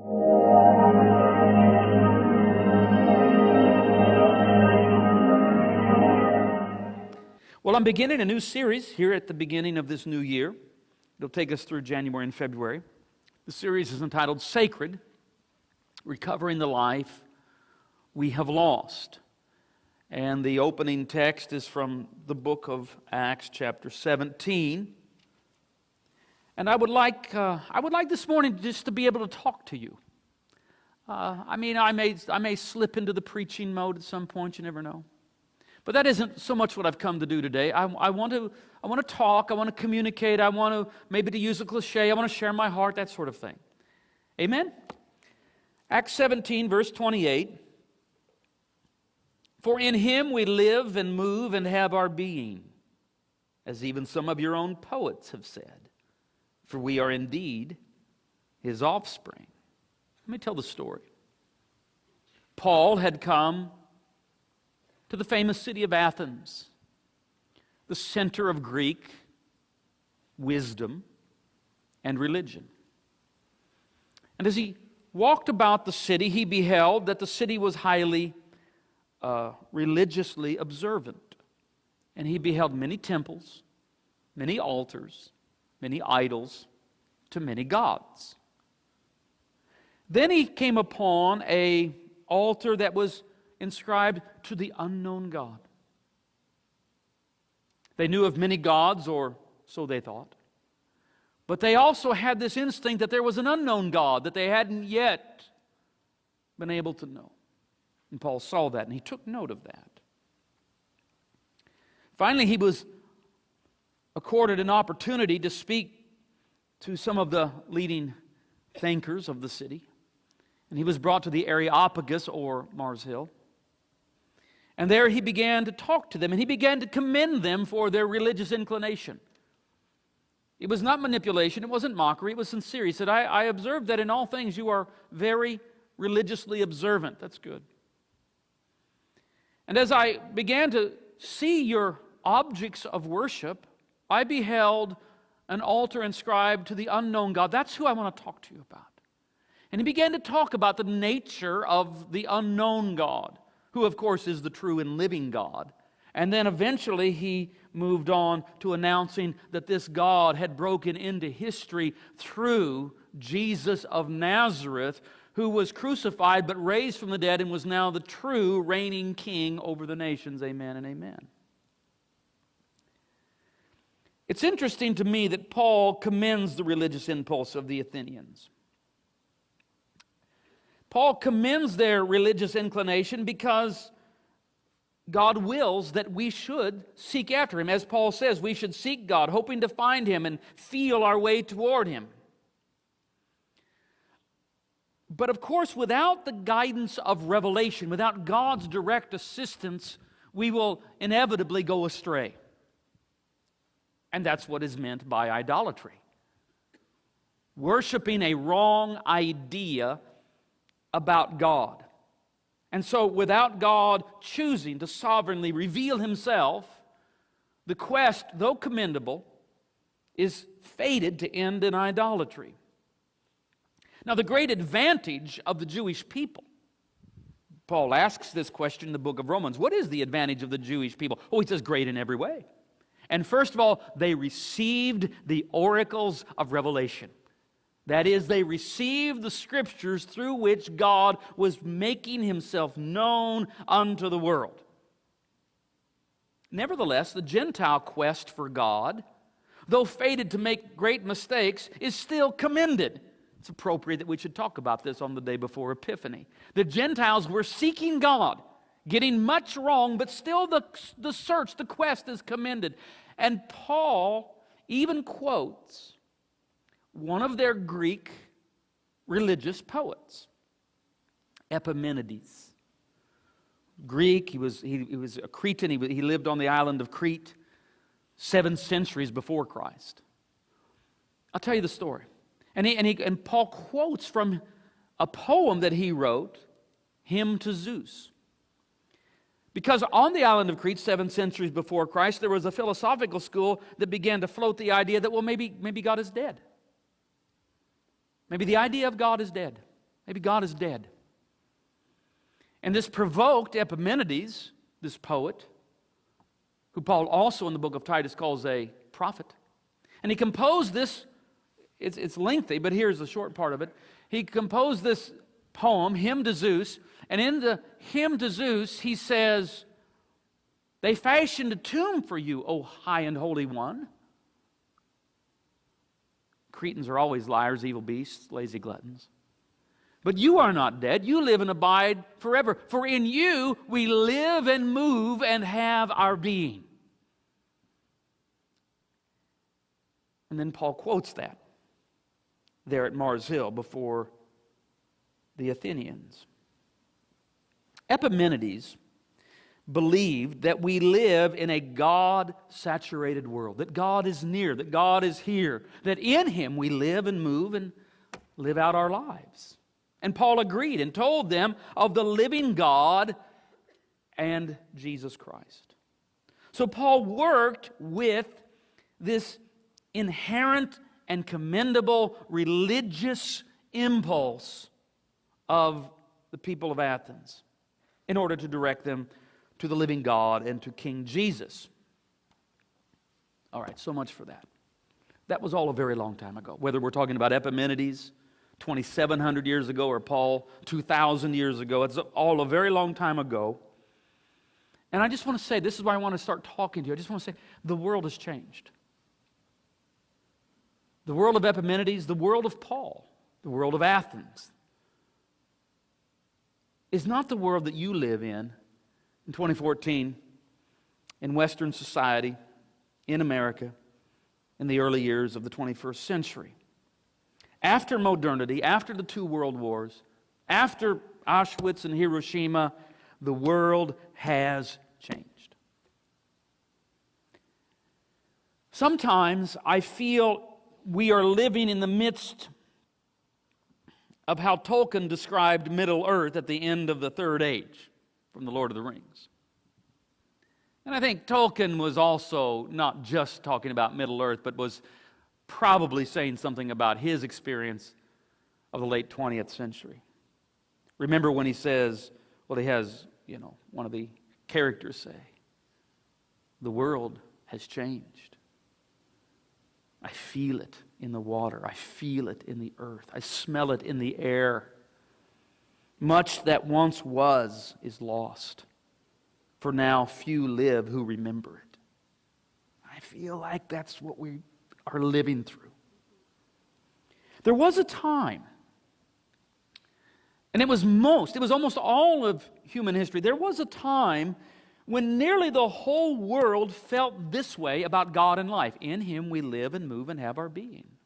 Well, I'm beginning a new series here at the beginning of this new year. It'll take us through January and February. The series is entitled Sacred, Recovering the Life We Have Lost. And the opening text is from the book of Acts, chapter 17. And I would like this morning just to be able to talk to you. I may slip into the preaching mode at some point, you never know. But that isn't so much what I've come to do today. I want to talk, I want to communicate, I want to, maybe to use a cliche, I want to share my heart, that sort of thing. Amen? Acts 17, verse 28. For in Him we live and move and have our being, as even some of your own poets have said. For we are indeed His offspring. Let me tell the story. Paul had come to the famous city of Athens, the center of Greek wisdom and religion. And as he walked about the city, he beheld that the city was highly religiously observant. And he beheld many temples, many altars, many idols to many gods. Then he came upon an altar that was inscribed to the unknown God. They knew of many gods, or so they thought. But they also had this instinct that there was an unknown God that they hadn't yet been able to know. And Paul saw that, and he took note of that. Finally, he was accorded an opportunity to speak to some of the leading thinkers of the city. And he was brought to the Areopagus, or Mars Hill. And there he began to talk to them, and he began to commend them for their religious inclination. It was not manipulation, it wasn't mockery, it was sincere. He said, I observed that in all things you are very religiously observant. That's good. And as I began to see your objects of worship, I beheld an altar inscribed to the unknown God. That's who I want to talk to you about. And he began to talk about the nature of the unknown God, who of course is the true and living God. And then eventually he moved on to announcing that this God had broken into history through Jesus of Nazareth, who was crucified but raised from the dead and was now the true reigning king over the nations. Amen and amen. It's interesting to me that Paul commends the religious impulse of the Athenians. Paul commends their religious inclination because God wills that we should seek after Him. As Paul says, we should seek God, hoping to find Him and feel our way toward Him. But of course, without the guidance of revelation, without God's direct assistance, we will inevitably go astray. And that's what is meant by idolatry. Worshiping a wrong idea about God. And so without God choosing to sovereignly reveal Himself, the quest, though commendable, is fated to end in idolatry. Now, the great advantage of the Jewish people, Paul asks this question in the book of Romans. What is the advantage of the Jewish people? Oh, he says, great in every way. And first of all, they received the oracles of revelation. That is, they received the Scriptures through which God was making Himself known unto the world. Nevertheless, the Gentile quest for God, though fated to make great mistakes, is still commended. It's appropriate that we should talk about this on the day before Epiphany. The Gentiles were seeking God, getting much wrong, but still the search, the quest is commended. And Paul even quotes one of their Greek religious poets, Epimenides. Greek, he was a Cretan, he lived on the island of Crete 7 centuries before Christ. I'll tell you the story. And Paul quotes from a poem that he wrote, Hymn to Zeus. Because on the island of Crete, 7 centuries before Christ, there was a philosophical school that began to float the idea that, well, maybe God is dead. Maybe the idea of God is dead. Maybe God is dead. And this provoked Epimenides, this poet, who Paul also in the book of Titus calls a prophet. And he composed this, it's lengthy, but here's the short part of it. He composed this poem, Hymn to Zeus, and in the Hymn to Zeus, he says, "They fashioned a tomb for you, O high and holy one." Cretans are always liars, evil beasts, lazy gluttons. "But you are not dead. You live and abide forever. For in you we live and move and have our being." And then Paul quotes that there at Mars Hill before the Athenians. Epimenides believed that we live in a God-saturated world, that God is near, that God is here, that in Him we live and move and live out our lives. And Paul agreed and told them of the living God and Jesus Christ. So Paul worked with this inherent and commendable religious impulse of the people of Athens in order to direct them to the living God and to King Jesus. All right, so much for that. That was all a very long time ago. Whether we're talking about Epimenides 2,700 years ago or Paul 2,000 years ago, it's all a very long time ago. And I just want to say, this is why I want to start talking to you. I just want to say, the world has changed. The world of Epimenides, the world of Paul, the world of Athens, is not the world that you live in 2014, in Western society, in America, in the early years of the 21st century. After modernity, after the two world wars, after Auschwitz and Hiroshima, the world has changed. Sometimes I feel we are living in the midst of how Tolkien described Middle Earth at the end of the Third Age from The Lord of the Rings. And I think Tolkien was also not just talking about Middle Earth, but was probably saying something about his experience of the late 20th century. Remember when he says, well, he has, one of the characters say, "The world has changed. I feel it in the water. I feel it in the earth. I smell it in the air. Much that once was is lost. For now few live who remember it." I feel like that's what we are living through. There was a time, and it was almost all of human history, there was a time when nearly the whole world felt this way about God and life. In Him we live and move and have our being.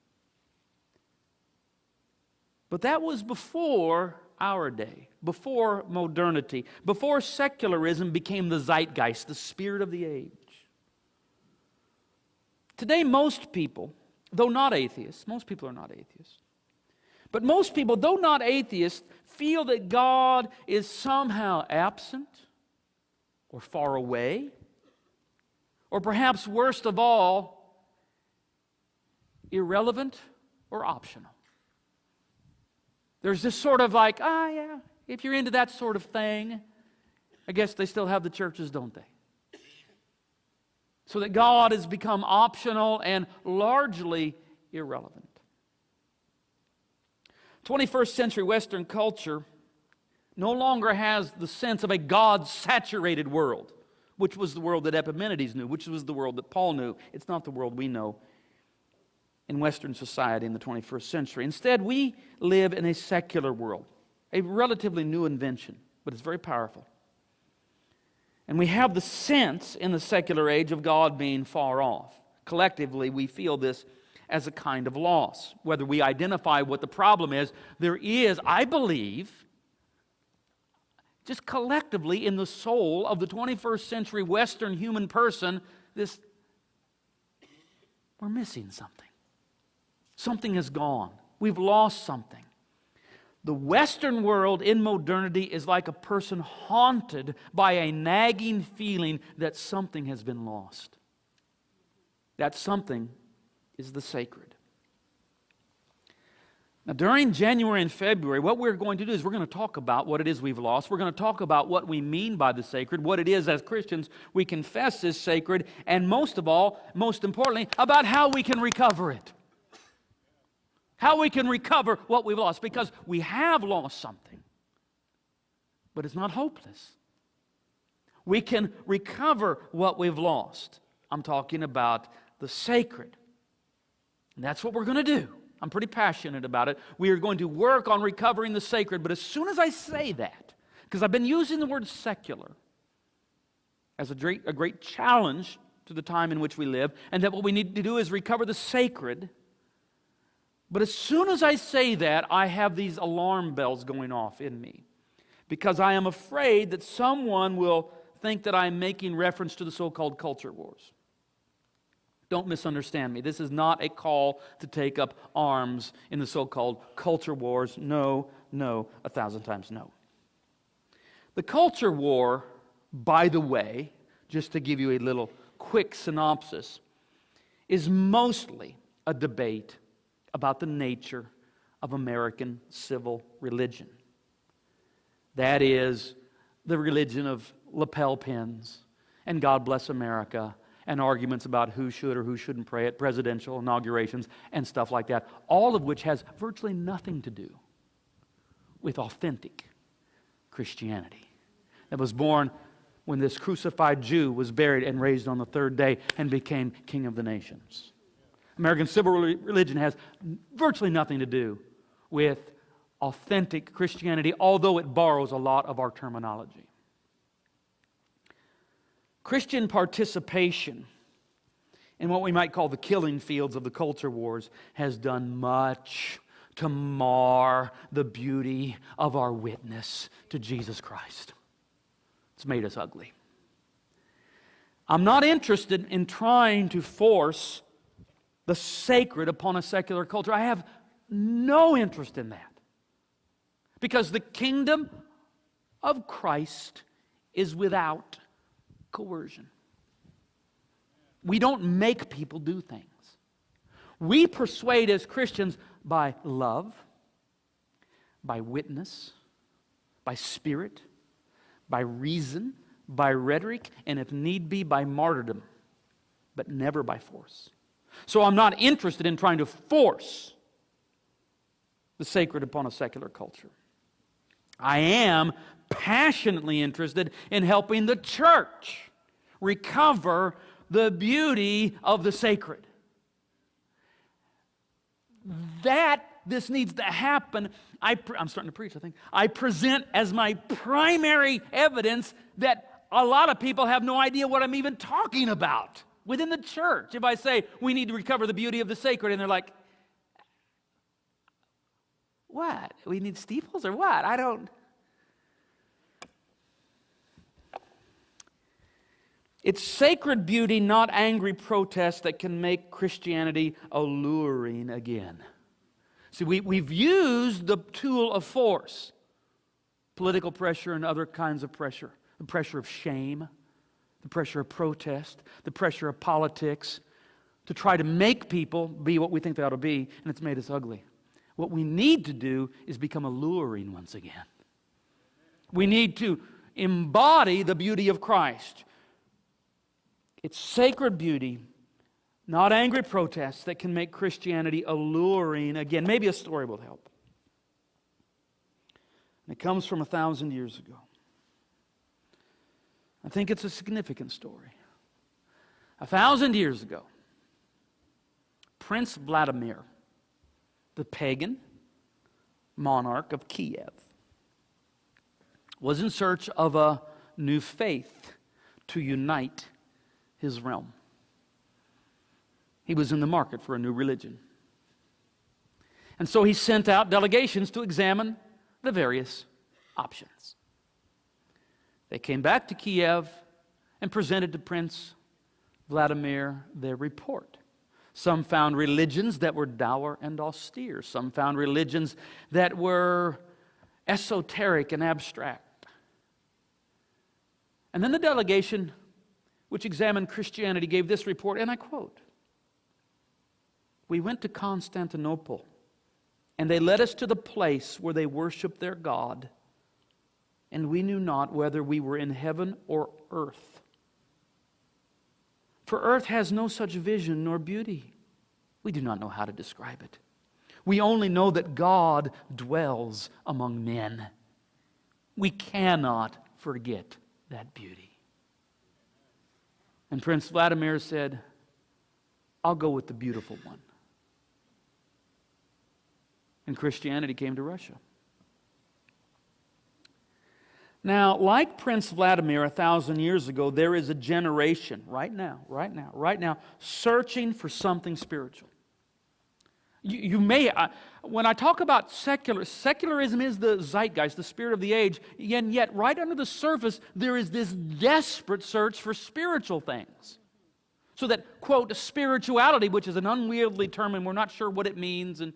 But that was before our day, before modernity, before secularism became the zeitgeist, the spirit of the age. Today, most people, though not atheists, most people are not atheists, but most people, though not atheists, feel that God is somehow absent or far away, or perhaps worst of all, irrelevant or optional. There's this sort of like, yeah, if you're into that sort of thing, I guess they still have the churches, don't they? So that God has become optional and largely irrelevant. 21st century Western culture no longer has the sense of a God-saturated world, which was the world that Epimenides knew, which was the world that Paul knew. It's not the world we know in Western society in the 21st century. Instead, we live in a secular world, a relatively new invention, but it's very powerful. And we have the sense in the secular age of God being far off. Collectively, we feel this as a kind of loss. Whether we identify what the problem is, there is, I believe, just collectively in the soul of the 21st century Western human person, we're missing something. Something is gone. We've lost something. The Western world in modernity is like a person haunted by a nagging feeling that something has been lost. That something is the sacred. Now, during January and February, what we're going to do is we're going to talk about what it is we've lost. We're going to talk about what we mean by the sacred, what it is as Christians we confess is sacred, and most of all, most importantly, about how we can recover it. How we can recover what we've lost, because we have lost something, but it's not hopeless. We can recover what we've lost. I'm talking about the sacred. And that's what we're going to do. I'm pretty passionate about it. We are going to work on recovering the sacred, but as soon as I say that, because I've been using the word secular as a great challenge to the time in which we live, and that what we need to do is recover the sacred, but as soon as I say that, I have these alarm bells going off in me, because I am afraid that someone will think that I'm making reference to the so-called culture wars. Don't misunderstand me. This is not a call to take up arms in the so-called culture wars. No, no, 1,000 times no. The culture war, by the way, just to give you a little quick synopsis, is mostly a debate about the nature of American civil religion. That is, the religion of lapel pins and God Bless America, and arguments about who should or who shouldn't pray at presidential inaugurations and stuff like that, all of which has virtually nothing to do with authentic Christianity that was born when this crucified Jew was buried and raised on the third day and became king of the nations. American civil religion has virtually nothing to do with authentic Christianity, although it borrows a lot of our terminology. Christian participation in what we might call the killing fields of the culture wars has done much to mar the beauty of our witness to Jesus Christ. It's made us ugly. I'm not interested in trying to force the sacred upon a secular culture. I have no interest in that. Because the kingdom of Christ is without coercion. We don't make people do things. We persuade as Christians by love, by witness, by spirit, by reason, by rhetoric, and if need be, by martyrdom, but never by force. So I'm not interested in trying to force the sacred upon a secular culture. I am passionately interested in helping the church recover the beauty of the sacred. This needs to happen. I'm starting to preach, I think. I present as my primary evidence that a lot of people have no idea what I'm even talking about within the church. If I say, we need to recover the beauty of the sacred, and they're like, what? We need steeples or what? I don't... It's sacred beauty, not angry protest, that can make Christianity alluring again. See, we've used the tool of force, political pressure and other kinds of pressure, the pressure of shame, the pressure of protest, the pressure of politics, to try to make people be what we think they ought to be, and it's made us ugly. What we need to do is become alluring once again. We need to embody the beauty of Christ. It's sacred beauty, not angry protests, that can make Christianity alluring again. Maybe a story will help. And it comes from 1,000 years ago. I think it's a significant story. 1,000 years ago, Prince Vladimir, the pagan monarch of Kiev, was in search of a new faith to unite his realm. He was in the market for a new religion. And so he sent out delegations to examine the various options. They came back to Kiev and presented to Prince Vladimir their report. Some found religions that were dour and austere. Some found religions that were esoteric and abstract. And then the delegation which examined Christianity gave this report, and I quote, "We went to Constantinople And they led us to the place where they worshiped their God, and we knew not whether we were in heaven or earth. For earth has no such vision nor beauty. We do not know how to describe it. We only know that God dwells among men. We cannot forget that beauty. And Prince Vladimir said, I'll go with the beautiful one. And Christianity came to Russia. Now, like Prince Vladimir 1,000 years ago, there is a generation right now, searching for something spiritual. You may, when I talk about secularism is the zeitgeist, the spirit of the age, and yet right under the surface, there is this desperate search for spiritual things. So that, quote, spirituality, which is an unwieldy term and we're not sure what it means, and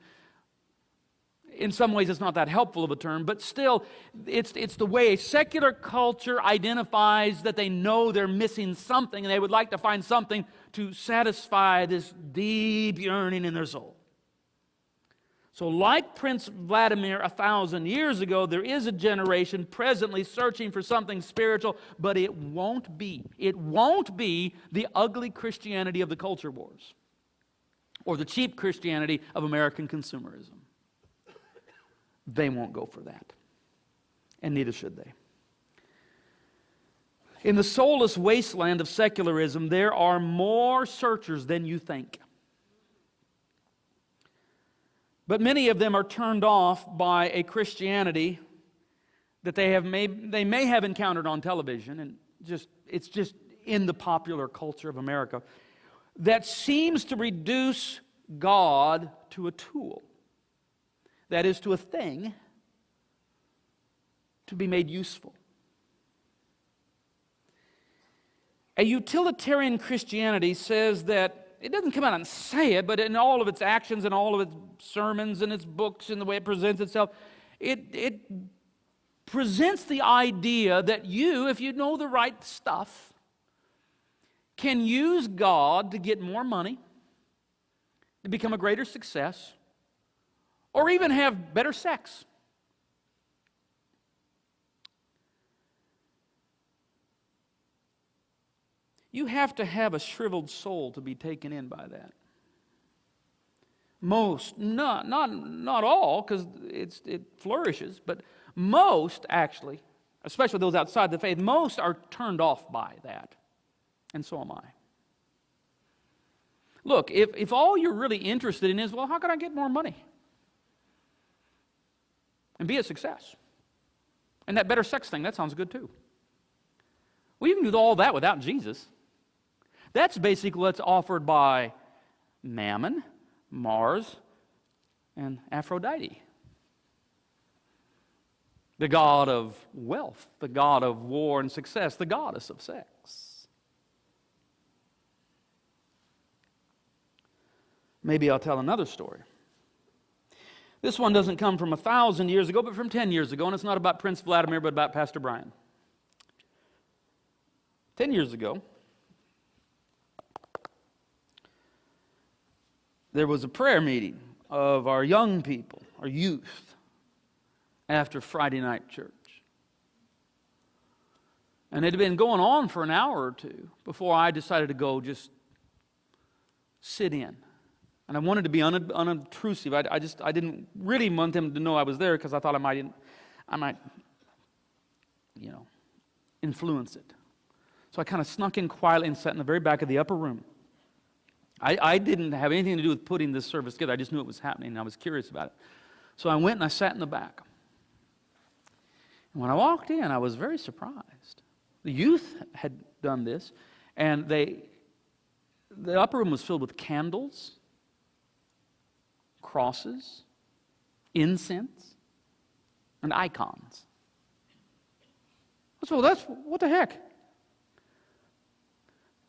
in some ways it's not that helpful of a term, but still, it's the way a secular culture identifies that they know they're missing something and they would like to find something to satisfy this deep yearning in their soul. So like Prince Vladimir 1,000 years ago, there is a generation presently searching for something spiritual, but it won't be the ugly Christianity of the culture wars or the cheap Christianity of American consumerism. They won't go for that, and neither should they. In the soulless wasteland of secularism, there are more searchers than you think. But many of them are turned off by a Christianity that they may have encountered on television, and it's just in the popular culture of America, that seems to reduce God to a tool. That is, to a thing to be made useful. A utilitarian Christianity says that, it doesn't come out and say it, but in all of its actions and all of its sermons and its books and the way it presents itself, it presents the idea that you, if you know the right stuff, can use God to get more money, to become a greater success, or even have better sex. You have to have a shriveled soul to be taken in by that. Most, not all, because it flourishes, but most actually, especially those outside the faith, most are turned off by that. And so am I. Look, if all you're really interested in is, well, how can I get more money? And be a success. And that better sex thing, that sounds good too. Well, you can do all that without Jesus. That's basically what's offered by Mammon, Mars, and Aphrodite. The god of wealth, the god of war and success, the goddess of sex. Maybe I'll tell another story. This one doesn't come from 1,000 years ago, but from 10 years ago, and it's not about Prince Vladimir, but about Pastor Brian. 10 years ago, there was a prayer meeting of our young people, our youth, after Friday night church. And it had been going on for an hour or two before I decided to go just sit in. And I wanted to be unobtrusive. I didn't really want them to know I was there because I thought I might, influence it. So I kind of snuck in quietly and sat in the very back of the upper room. I didn't have anything to do with putting this service together. I just knew it was happening, and I was curious about it. So I went and I sat in the back. And when I walked in, I was very surprised. The youth had done this, and the upper room was filled with candles, crosses, incense, and icons. So what the heck?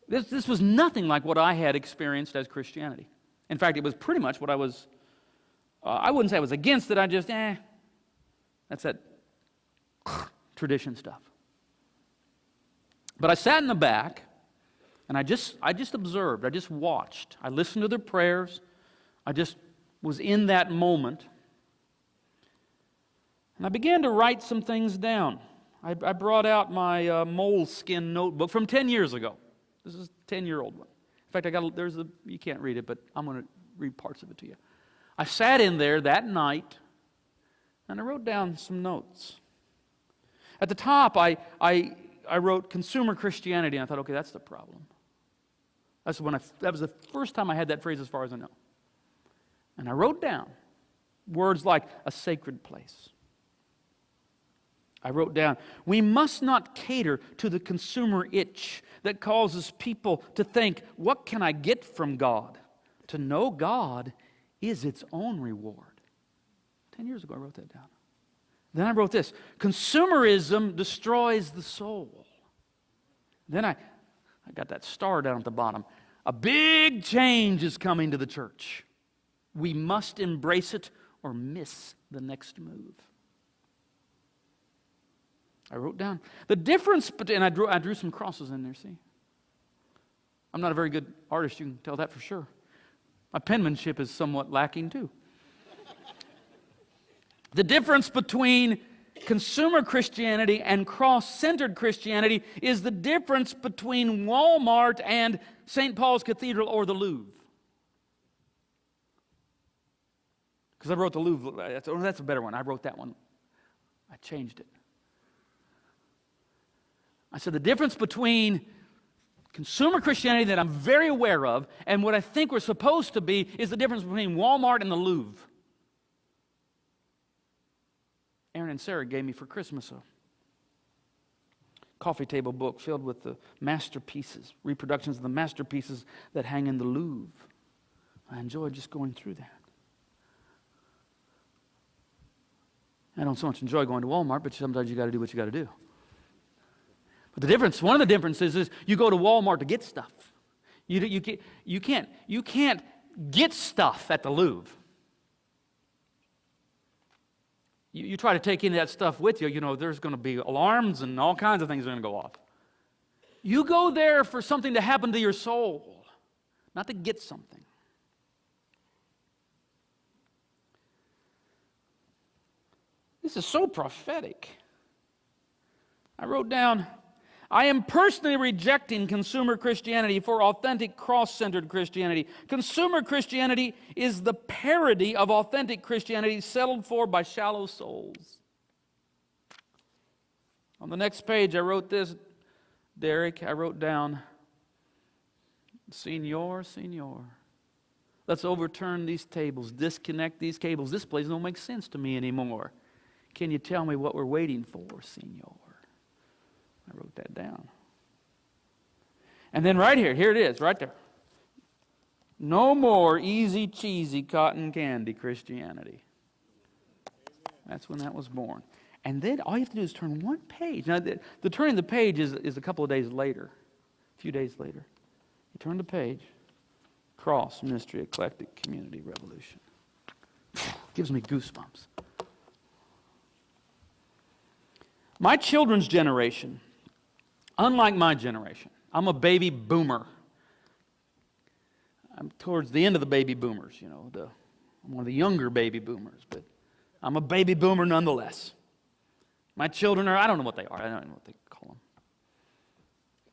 This was nothing like what I had experienced as Christianity. In fact, it was pretty much what I was, I wouldn't say I was against it, that's that tradition stuff. But I sat in the back, and I just observed, I just watched. I listened to their prayers. I just was in that moment. And I began to write some things down. I brought out my moleskin notebook from 10 years ago. This is a 10-year-old one. In fact, you can't read it, but I'm going to read parts of it to you. I sat in there that night, and I wrote down some notes. At the top, I wrote consumer Christianity, and I thought, okay, that's the problem. That was the first time I had that phrase as far as I know. And I wrote down words like a sacred place. I wrote down, we must not cater to the consumer itch that causes people to think, what can I get from God? To know God is its own reward. 10 years ago I wrote that down. Then I wrote this, consumerism destroys the soul. Then I got that star down at the bottom. A big change is coming to the church. We must embrace it or miss the next move. I wrote down the difference between, and I drew some crosses in there, see? I'm not a very good artist, you can tell that for sure. My penmanship is somewhat lacking too. The difference between consumer Christianity and cross-centered Christianity is the difference between Walmart and St. Paul's Cathedral or the Louvre. Because I wrote the Louvre, that's a better one. I wrote that one. I changed it. I said the difference between consumer Christianity that I'm very aware of and what I think we're supposed to be is the difference between Walmart and the Louvre. Aaron and Sarah gave me for Christmas a coffee table book filled with the masterpieces, reproductions of the masterpieces that hang in the Louvre. I enjoyed just going through that. I don't so much enjoy going to Walmart, but sometimes you got to do what you got to do. But one of the differences is you go to Walmart to get stuff. You can't get stuff at the Louvre. You try to take any of that stuff with you, there's going to be alarms and all kinds of things are going to go off. You go there for something to happen to your soul, not to get something. This is so prophetic. I wrote down, I am personally rejecting consumer Christianity for authentic cross-centered Christianity. Consumer Christianity is the parody of authentic Christianity settled for by shallow souls. On the next page, I wrote this, Derek. I wrote down, Señor, Señor, let's overturn these tables, disconnect these cables. This place don't make sense to me anymore. Can you tell me what we're waiting for, Señor? I wrote that down. And then right here it is, right there. No more easy, cheesy, cotton candy Christianity. That's when that was born. And then all you have to do is turn one page. Now, the turning the page is a couple of days later, a few days later. You turn the page, Cross Ministry Eclectic Community Revolution. Gives me goosebumps. My children's generation, unlike my generation, I'm a baby boomer. I'm towards the end of the baby boomers, I'm one of the younger baby boomers, but I'm a baby boomer nonetheless. My children I don't know what they are. I don't know what they call them.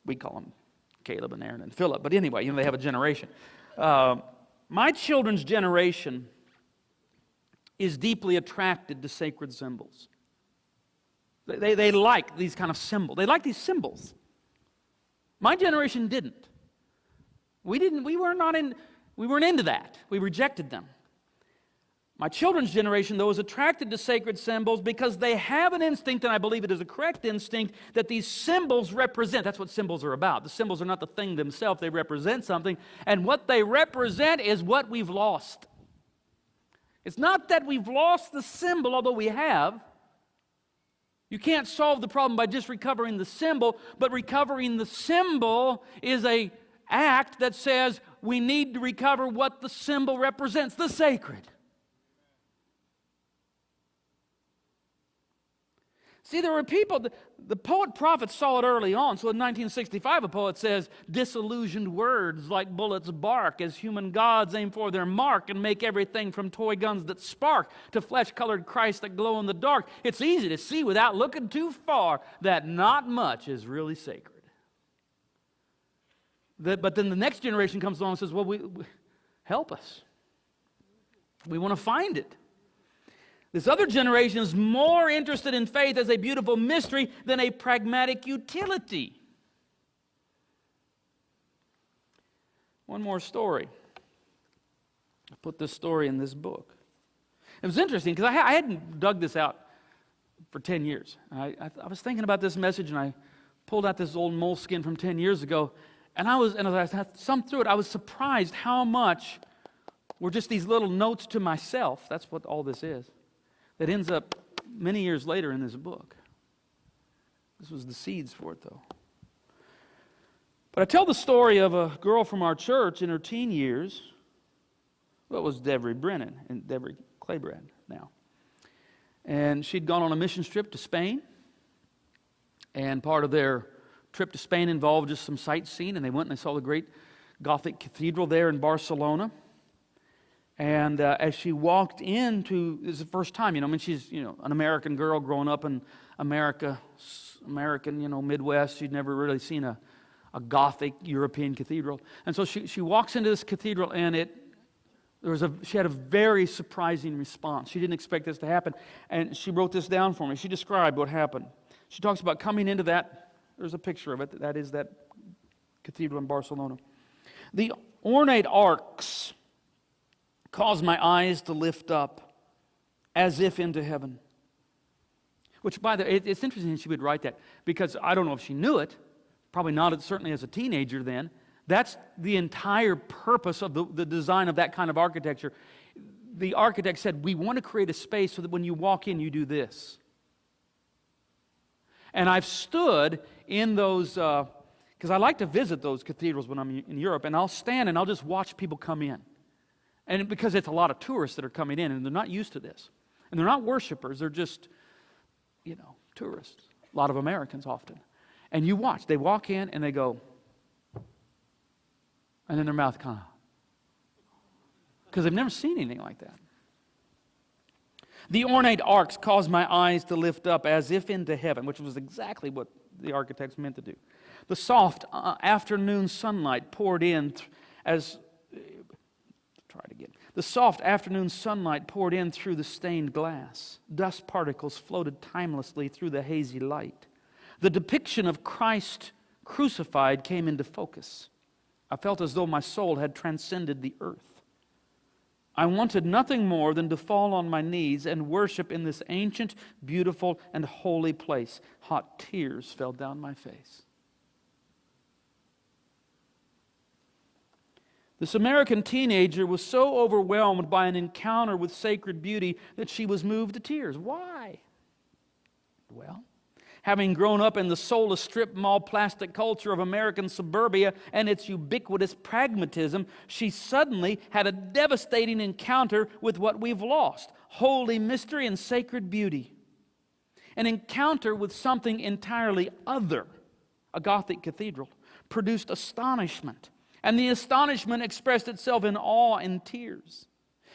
We call them Caleb and Aaron and Philip, but anyway, they have a generation. My children's generation is deeply attracted to sacred symbols. They like these kind of symbols. They like these symbols. My generation didn't. We weren't into that. We rejected them. My children's generation, though, is attracted to sacred symbols because they have an instinct, and I believe it is a correct instinct, that these symbols represent. That's what symbols are about. The symbols are not the thing themselves. They represent something. And what they represent is what we've lost. It's not that we've lost the symbol, although we have. You can't solve the problem by just recovering the symbol, but recovering the symbol is an act that says we need to recover what the symbol represents, the sacred. See, there were people, the poet-prophet saw it early on. So in 1965, a poet says, disillusioned words like bullets bark as human gods aim for their mark and make everything from toy guns that spark to flesh-colored Christ that glow in the dark. It's easy to see without looking too far that not much is really sacred. But then the next generation comes along and says, well, help us. We want to find it. This other generation is more interested in faith as a beautiful mystery than a pragmatic utility. One more story. I put this story in this book. It was interesting because I hadn't dug this out for 10 years. I was thinking about this message, and I pulled out this old moleskin from 10 years ago, and as I thumbed through it, I was surprised how much were just these little notes to myself. That's what all this is. That ends up many years later in this book. This was the seeds for it, though. But I tell the story of a girl from our church in her teen years. Well, it was Debra Brennan, and Debra Claybrand now. And she'd gone on a mission trip to Spain. And part of their trip to Spain involved just some sightseeing. And they went and they saw the great Gothic cathedral there in Barcelona. And as she walked into, it was the first time, she's, an American girl growing up in American, Midwest. She'd never really seen a Gothic European cathedral. And so she walks into this cathedral, and she had a very surprising response. She didn't expect this to happen. And she wrote this down for me. She described what happened. She talks about coming into that, there's a picture of it, that is that cathedral in Barcelona. The ornate arcs caused my eyes to lift up as if into heaven. Which, by the way, it's interesting she would write that, because I don't know if she knew it, probably not, certainly as a teenager then. That's the entire purpose of the design of that kind of architecture. The architect said, we want to create a space so that when you walk in, you do this. And I've stood in those, because I like to visit those cathedrals when I'm in Europe, and I'll stand and I'll just watch people come in. And because it's a lot of tourists that are coming in, and they're not used to this. And they're not worshipers, they're just, tourists. A lot of Americans often. And you watch, they walk in and they go, and then their mouth kind of, because they've never seen anything like that. The ornate arcs caused my eyes to lift up as if into heaven, which was exactly what the architects meant to do. The soft afternoon sunlight poured in The soft afternoon sunlight poured in through the stained glass. Dust particles floated timelessly through the hazy light. The depiction of Christ crucified came into focus. I felt as though my soul had transcended the earth. I wanted nothing more than to fall on my knees and worship in this ancient, beautiful, and holy place. Hot tears fell down my face. This American teenager was so overwhelmed by an encounter with sacred beauty that she was moved to tears. Why? Well, having grown up in the soulless strip mall plastic culture of American suburbia and its ubiquitous pragmatism, she suddenly had a devastating encounter with what we've lost: holy mystery and sacred beauty. An encounter with something entirely other, a Gothic cathedral, produced astonishment. And the astonishment expressed itself in awe and tears.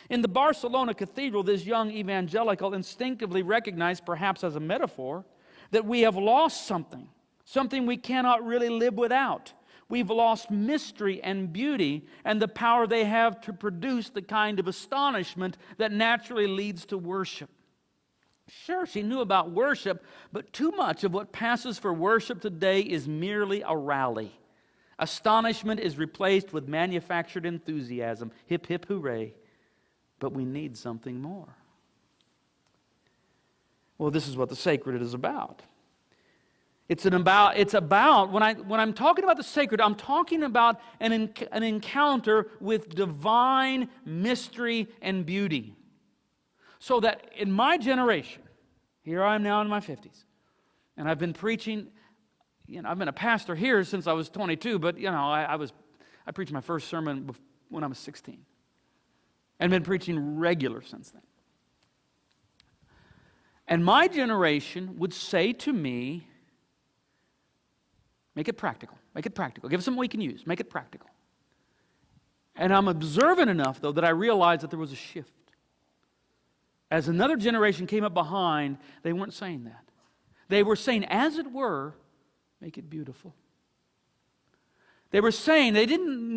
In the Barcelona cathedral, this young evangelical instinctively recognized, perhaps as a metaphor, that we have lost something we cannot really live without. We've lost mystery and beauty and the power they have to produce the kind of astonishment that naturally leads to worship. Sure, she knew about worship, but too much of what passes for worship today is merely a rally. Astonishment is replaced with manufactured enthusiasm. Hip, hip, hooray. But we need something more. Well, this is what the sacred is about. It's about when I'm talking about the sacred, I'm talking about an encounter with divine mystery and beauty. So that in my generation, here I am now in my 50s, and I've been preaching. I've been a pastor here since I was 22, but I preached my first sermon when I was 16, and been preaching regular since then. And my generation would say to me, make it practical. Make it practical. Give us something we can use. Make it practical. And I'm observant enough, though, that I realized that there was a shift. As another generation came up behind, they weren't saying that. They were saying, as it were, make it beautiful. They were saying,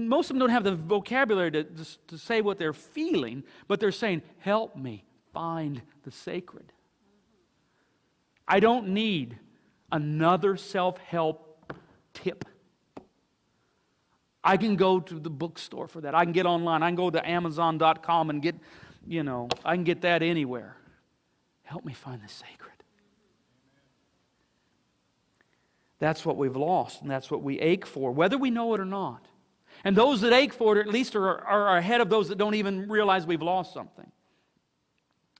most of them don't have the vocabulary to say what they're feeling, but they're saying, help me find the sacred. I don't need another self-help tip. I can go to the bookstore for that. I can get online. I can go to Amazon.com and get, I can get that anywhere. Help me find the sacred. That's what we've lost, and that's what we ache for, whether we know it or not. And those that ache for it at least are ahead of those that don't even realize we've lost something.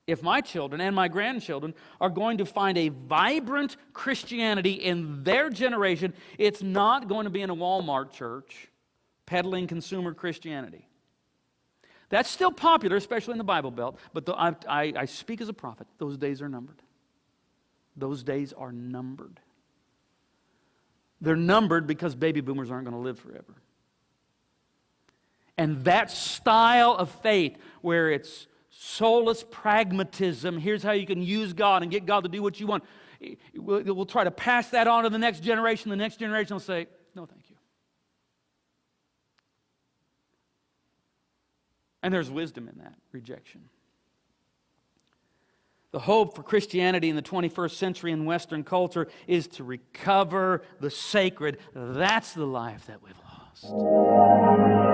If my children and my grandchildren are going to find a vibrant Christianity in their generation, it's not going to be in a Walmart church peddling consumer Christianity. That's still popular, especially in the Bible Belt, but I speak as a prophet. Those days are numbered. Those days are numbered. They're numbered because baby boomers aren't going to live forever. And that style of faith where it's soulless pragmatism, here's how you can use God and get God to do what you want. We'll try to pass that on to the next generation. The next generation will say, no, thank you. And there's wisdom in that rejection. The hope for Christianity in the 21st century in Western culture is to recover the sacred. That's the life that we've lost.